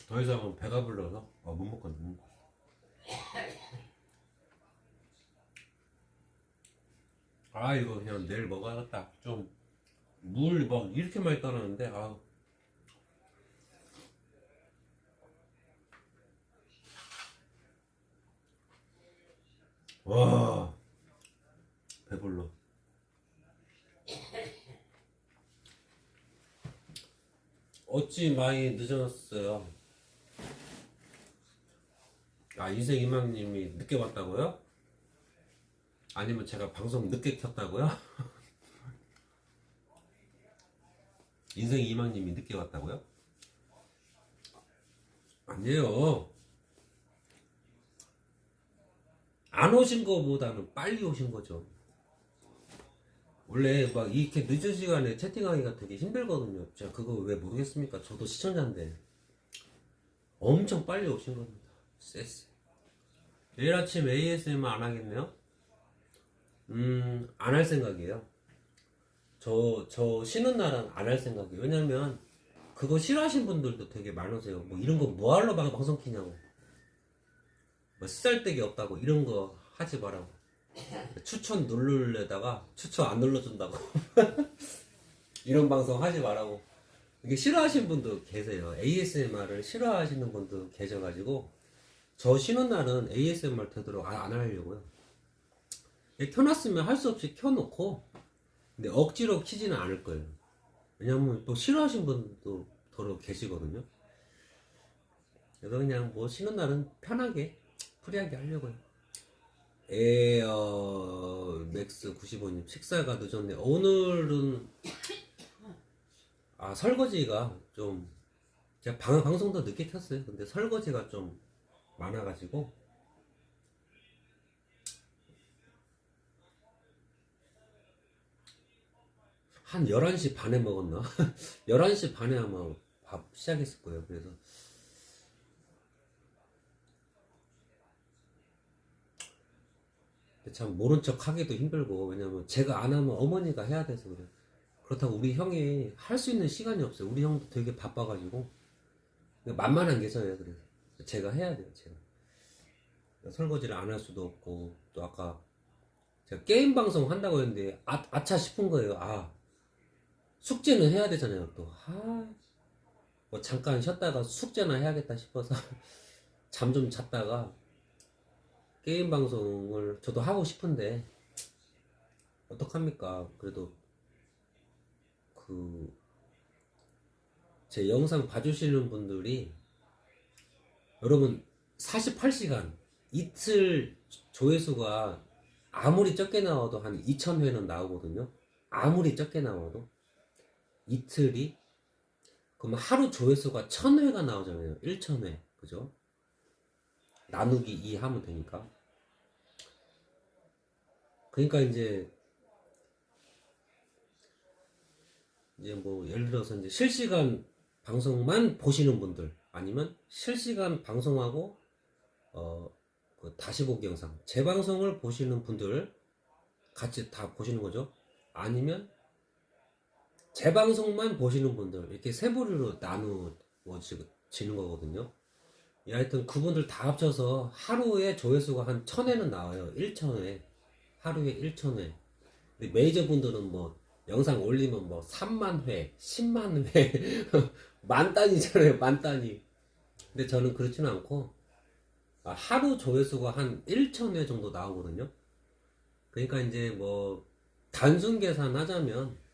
더 이상은 배가 불러서 못 먹거든요. 아 이거 그냥 내일 먹어야겠다. 좀 물 막 이렇게 많이 따르는데 아. 와 배불러. 어찌 많이 늦었어요? 아 인생 이망님이 늦게 왔다고요? 아니면 제가 방송 늦게 켰다고요? 인생 이망님이 늦게 왔다고요? 아니에요. 안 오신 거보다는 빨리 오신 거죠. 원래 막 이렇게 늦은 시간에 채팅하기가 되게 힘들거든요. 제가 그거 왜 모르겠습니까? 저도 시청자인데 엄청 빨리 오신 겁니다. 쎄쎄. 내일 아침 ASMR 안 하겠네요? 안 할 생각이에요. 저 쉬는 날은 안 할 생각이에요. 왜냐면 그거 싫어하시는 분들도 되게 많으세요. 뭐 이런 거 뭐하러 방송 키냐고. 뭐 쓰잘데기 없다고 이런 거 하지 말라고. 추천 누르려다가 추천 안 눌러준다고. 이런 방송 하지 말라고. 이게 싫어하시는 분도 계세요. ASMR을 싫어하시는 분도 계셔가지고 저 쉬는 날은 ASMR 되도록 안 하려고요. 켜놨으면 할 수 없이 켜놓고 근데 억지로 키지는 않을 거예요. 왜냐면 또 싫어하시는 분도 더러 계시거든요. 그래서 그냥 뭐 쉬는 날은 편하게 프리하게 하려고요. 맥스 95님 식사가 늦었네. 오늘은 설거지가 좀 제가 방송도 늦게 켰어요. 근데 설거지가 좀 많아가지고 한 11시 반에 먹었나? 11시 반에 아마 밥 시작했을 거예요. 그래서 참 모른 척 하기도 힘들고 왜냐면 제가 안 하면 어머니가 해야 돼서 그래요. 그렇다고 우리 형이 할 수 있는 시간이 없어요. 우리 형도 되게 바빠가지고 만만한 게 저예요. 그래서 제가 해야 돼요. 제가 설거지를 안 할 수도 없고 또 아까 제가 게임 방송 한다고 했는데 아차 싶은 거예요. 숙제는 해야 되잖아요. 또 뭐 잠깐 쉬었다가 숙제나 해야겠다 싶어서 잠 좀 잤다가 게임 방송을 저도 하고 싶은데 어떡합니까? 그래도 제 영상 봐주시는 분들이 여러분 48시간 이틀 조회수가 아무리 적게 나와도 한 2000회는 나오거든요. 아무리 적게 나와도 이틀이 그럼 하루 조회수가 1000회가 나오잖아요. 1000회 그죠? 나누기 2 하면 되니까. 그러니까 이제 뭐 예를 들어서 이제 실시간 방송만 보시는 분들 아니면 실시간 방송하고 그 다시 보기 영상 재방송을 보시는 분들 같이 다 보시는 거죠. 아니면 재방송만 보시는 분들 이렇게 세 부류로 나누어지는 거거든요. 하여튼 그분들 다 합쳐서 하루에 조회수가 한 1000회는 나와요. 1000회 하루에 1000회. 근데 메이저 분들은 뭐 영상 올리면 뭐 3만 회, 10만 회, 만 단위잖아요, 만 단위. 근데 저는 그렇지는 않고 하루 조회수가 한 1000회 정도 나오거든요. 그러니까 이제 뭐 단순 계산하자면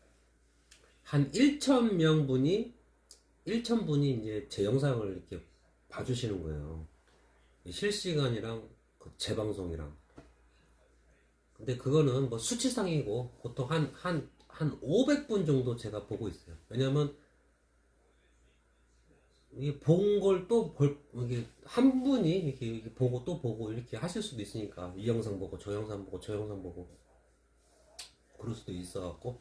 한 1000명분이 1000분이 이제 제 영상을 이렇게 봐주시는 거예요. 실시간이랑 그 재방송이랑. 근데 그거는 뭐 수치상이고 보통 한 500분 정도 제가 보고 있어요. 왜냐면 본 걸 또 이게 한 분이 이렇게 보고 또 보고 이렇게 하실 수도 있으니까 이 영상 보고 저 영상 보고 저 영상 보고 그럴 수도 있어갖고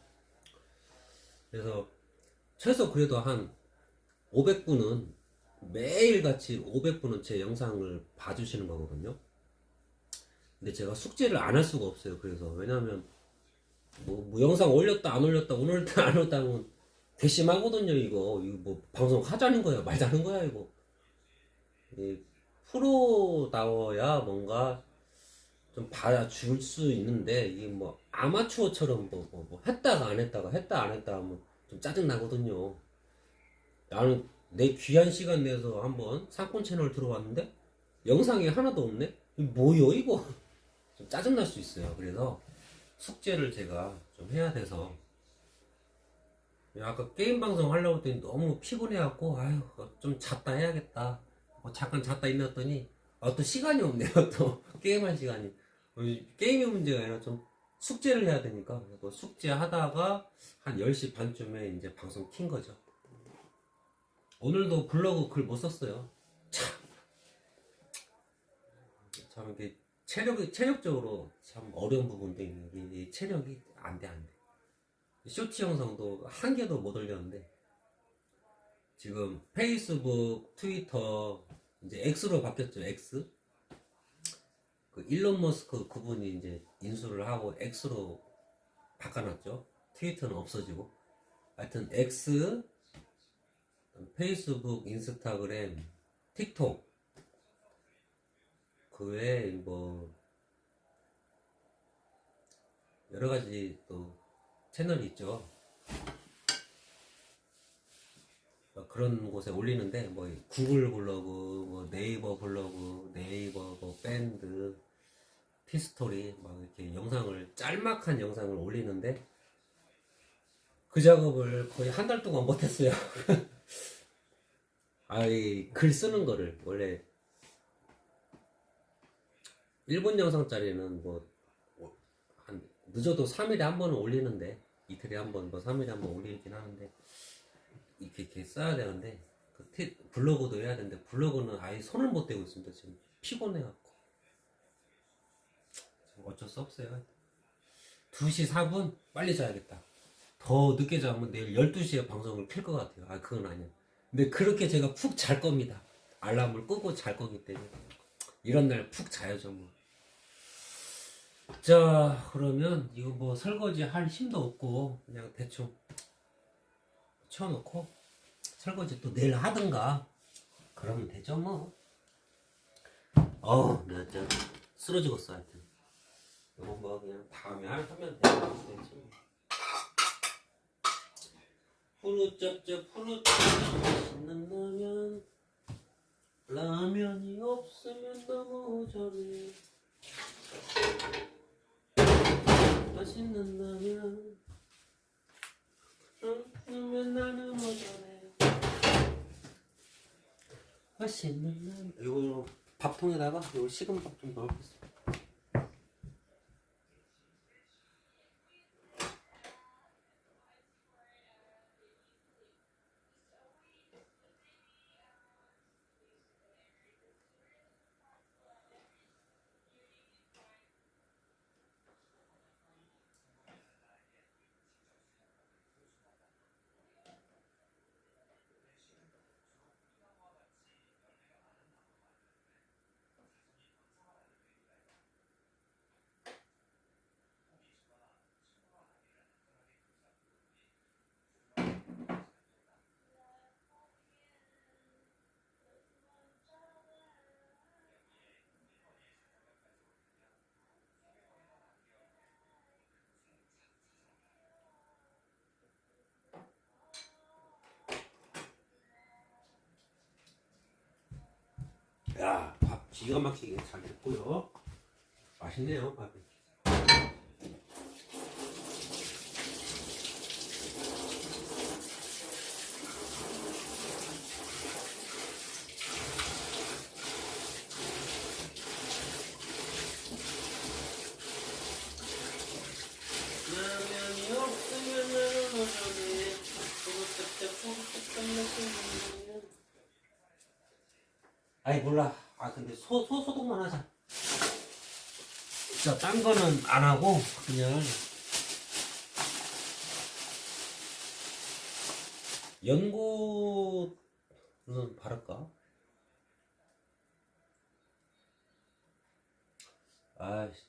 그래서 최소 그래도 한 500분은 매일같이 500분은 제 영상을 봐주시는 거거든요. 근데 제가 숙제를 안 할 수가 없어요. 그래서 왜냐면 뭐 영상 올렸다 안 올렸다 올렸다 안 올렸다 하면 괘씸하거든요. 이거 뭐 방송 하자는 거야 말자는 거야 이거. 프로다워야 뭔가 좀 봐줄 수 있는데 이게 뭐 아마추어처럼 뭐 했다가 안 했다가 했다 안 했다 하면 좀 짜증 나거든요. 나는 내 귀한 시간 내서 한번 사건 채널 들어왔는데 영상이 하나도 없네? 이거 뭐여 이거? 좀 짜증 날 수 있어요. 그래서 숙제를 제가 좀 해야 돼서 아까 게임 방송 하려고 했더니 너무 피곤해갖고 아유 좀 잤다 해야겠다. 잠깐 잤다 일어났더니 또 시간이 없네요. 또 게임할 시간이. 게임의 문제가 아니라 좀 숙제를 해야 되니까 숙제 하다가 한 10시 반쯤에 이제 방송 킨 거죠. 오늘도 블로그 글 못 썼어요. 참 이게 체력적으로 참 어려운 부분도 있는 게 체력이 안 돼. 쇼츠 영상도 한 개도 못 올렸는데 지금 페이스북, 트위터 이제 X로 바뀌었죠. X. 그 일론 머스크 그분이 이제 인수를 하고 X로 바꿔놨죠. 트위터는 없어지고. 하여튼 X, 페이스북, 인스타그램, 틱톡 그 외에 뭐 여러 가지 또 채널이 있죠. 그런 곳에 올리는데 뭐 구글 블로그, 뭐 네이버 블로그, 네이버 뭐 밴드, 티스토리 막 이렇게 영상을 짤막한 영상을 올리는데 그 작업을 거의 한 달 동안 못했어요. 아이 글 쓰는 거를 원래 1분 영상짜리는 뭐 한 늦어도 3일에 한 번은 올리는데 이틀에 한 번, 뭐 3일에 한 번 올리긴 하는데 이렇게 써야 되는데 블로그도 해야 되는데 블로그는 아예 손을 못 대고 있습니다. 지금 피곤해갖고 어쩔 수 없어요. 2시 4분 빨리 자야겠다. 더 늦게 자면 내일 12시에 방송을 킬 것 같아요. 그건 아니야. 근데 그렇게 제가 푹 잘 겁니다. 알람을 끄고 잘 거기 때문에 이런 날 푹 자야죠 뭐. 자 그러면 이거 뭐 설거지 할 힘도 없고 그냥 대충 치워놓고 설거지 또 내일 하든가 그러면 되죠 뭐. 내가 진짜 쓰러지겠어. 하여튼 이거 뭐 그냥 다음에 하면 되지. 푸르짭짭 맛있는 라면이 없으면 너무 전해. 맛있는 라면 없으면 나는 오전해. 맛있는 라면. 이거 밥통에다가 이거 식은 밥 좀 넣어보겠습니다. 야, 밥 기가 막히게 잘 됐고요. 맛있네요, 밥이. 라면이 없으면 나는 오전에 아이 몰라. 근데 소독만 하자. 자, 딴 거는 안 하고 그냥 연고는 바를까?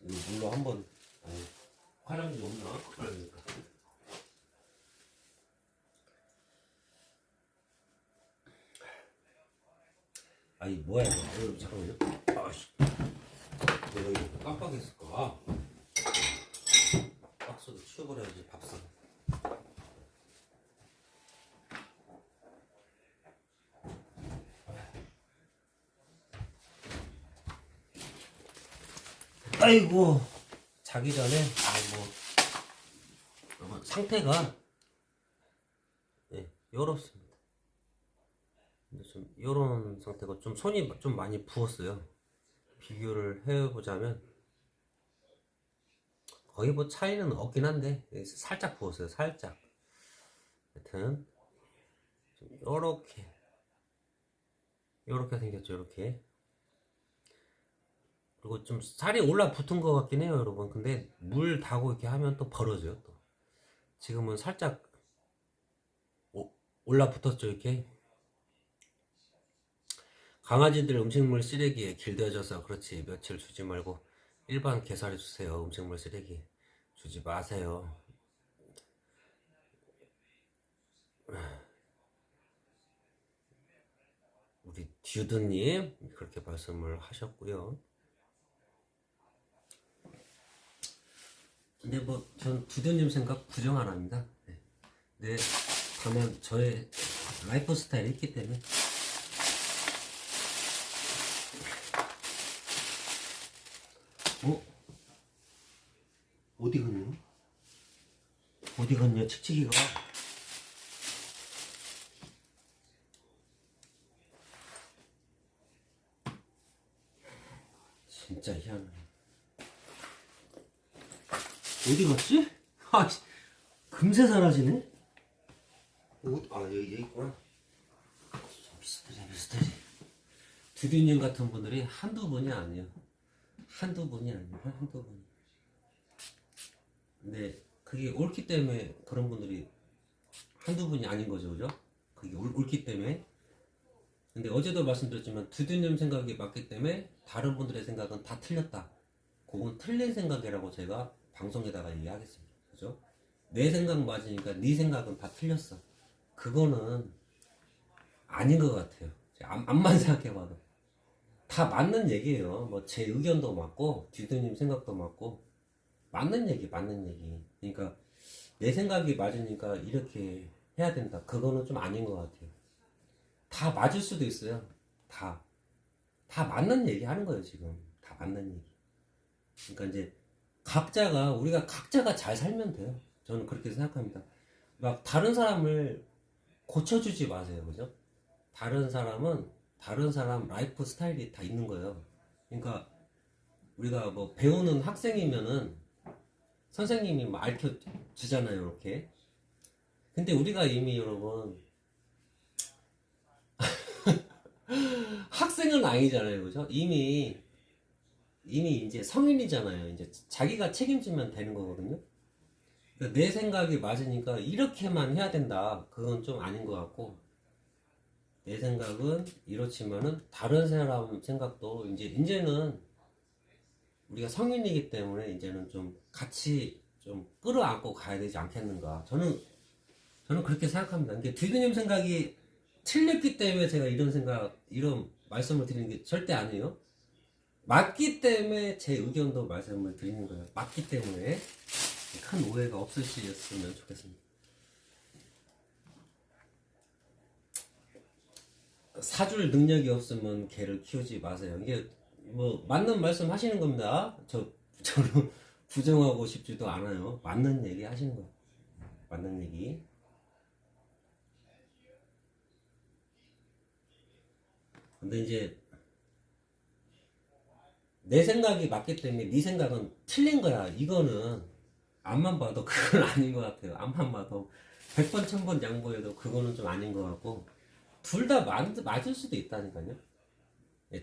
이거 물로 한번 화장지 없나? 그러니까. 뭐야 이거. 잠깐만요. 이거 깜빡했을까? 박스도 치워버려야지 밥상. 아이고 자기 전에 상태가 요렇습니다. 근데 좀 요런 상태가 좀 손이 좀 많이 부었어요. 비교를 해보자면 거의 뭐 차이는 없긴 한데 살짝 부었어요. 살짝. 하여튼 좀 요렇게 생겼죠. 요렇게. 그리고 좀 살이 올라붙은 것 같긴 해요, 여러분. 근데 물 타고 이렇게 하면 또 벌어져요. 또 지금은 살짝 올라붙었죠. 이렇게. 강아지들 음식물 쓰레기에 길들여져서 그렇지. 며칠 주지 말고 일반 개살해 주세요. 음식물 쓰레기 주지 마세요. 우리 듀드님 그렇게 말씀을 하셨고요. 근데 뭐 전 듀드님 생각 부정 안 합니다. 네, 다만 저의 라이프 스타일이 있기 때문에. 어디 갔냐? 어디 갔냐? 칙칙이가. 진짜 희한하네. 어디 갔지? 아, 금세 사라지네? 여기 있구나. 비슷하지. 두디님 같은 분들이 한두 분이 아니에요. 한두 분이. 근데 그게 옳기 때문에 그런 분들이 한두 분이 아닌 거죠, 그죠? 그게 옳기 때문에. 근데 어제도 말씀드렸지만 두두님 생각이 맞기 때문에 다른 분들의 생각은 다 틀렸다. 그건 틀린 생각이라고 제가 방송에다가 얘기하겠습니다. 그죠? 내 생각 맞으니까 네 생각은 다 틀렸어. 그거는 아닌 것 같아요. 암만 생각해봐도 다 맞는 얘기예요. 뭐 제 의견도 맞고 두두님 생각도 맞고 맞는 얘기. 그러니까 내 생각이 맞으니까 이렇게 해야 된다. 그거는 좀 아닌 것 같아요. 다 맞을 수도 있어요. 다 맞는 얘기 하는 거예요, 지금. 다 맞는 얘기. 그러니까 이제 우리가 각자가 잘 살면 돼요. 저는 그렇게 생각합니다. 막 다른 사람을 고쳐주지 마세요. 그죠? 다른 사람은 다른 사람 라이프 스타일이 다 있는 거예요. 그러니까 우리가 뭐 배우는 학생이면은 선생님이 뭐 알려 주잖아요, 이렇게. 근데 우리가 이미 여러분 학생은 아니잖아요, 그죠? 이미 이제 성인이잖아요. 이제 자기가 책임지면 되는 거거든요. 그러니까 내 생각이 맞으니까 이렇게만 해야 된다. 그건 좀 아닌 것 같고, 내 생각은 이렇지만은 다른 사람 생각도 이제는 우리가 성인이기 때문에 이제는 좀 같이 좀 끌어안고 가야 되지 않겠는가. 저는 그렇게 생각합니다. 이게 듀드님 생각이 틀렸기 때문에 제가 이런 말씀을 드리는 게 절대 아니에요. 맞기 때문에 제 의견도 말씀을 드리는 거예요. 맞기 때문에 큰 오해가 없으셨으면 좋겠습니다. 사줄 능력이 없으면 개를 키우지 마세요. 이게 뭐 맞는 말씀 하시는 겁니다. 저는 부정하고 싶지도 않아요. 맞는 얘기 하시는 거예요. 맞는 얘기. 근데 이제 내 생각이 맞기 때문에 네 생각은 틀린 거야. 이거는 앞만 봐도 그건 아닌 것 같아요. 앞만 봐도 100번 1000번 양보해도 그거는 좀 아닌 것 같고, 둘 다 맞을 수도 있다니까요.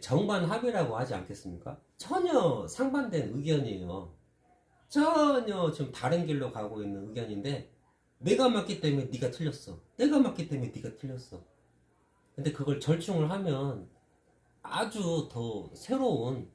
정반합이라고 하지 않겠습니까? 전혀 상반된 의견이에요. 전혀 좀 다른 길로 가고 있는 의견인데, 내가 맞기 때문에 네가 틀렸어. 내가 맞기 때문에 네가 틀렸어. 근데 그걸 절충을 하면 아주 더 새로운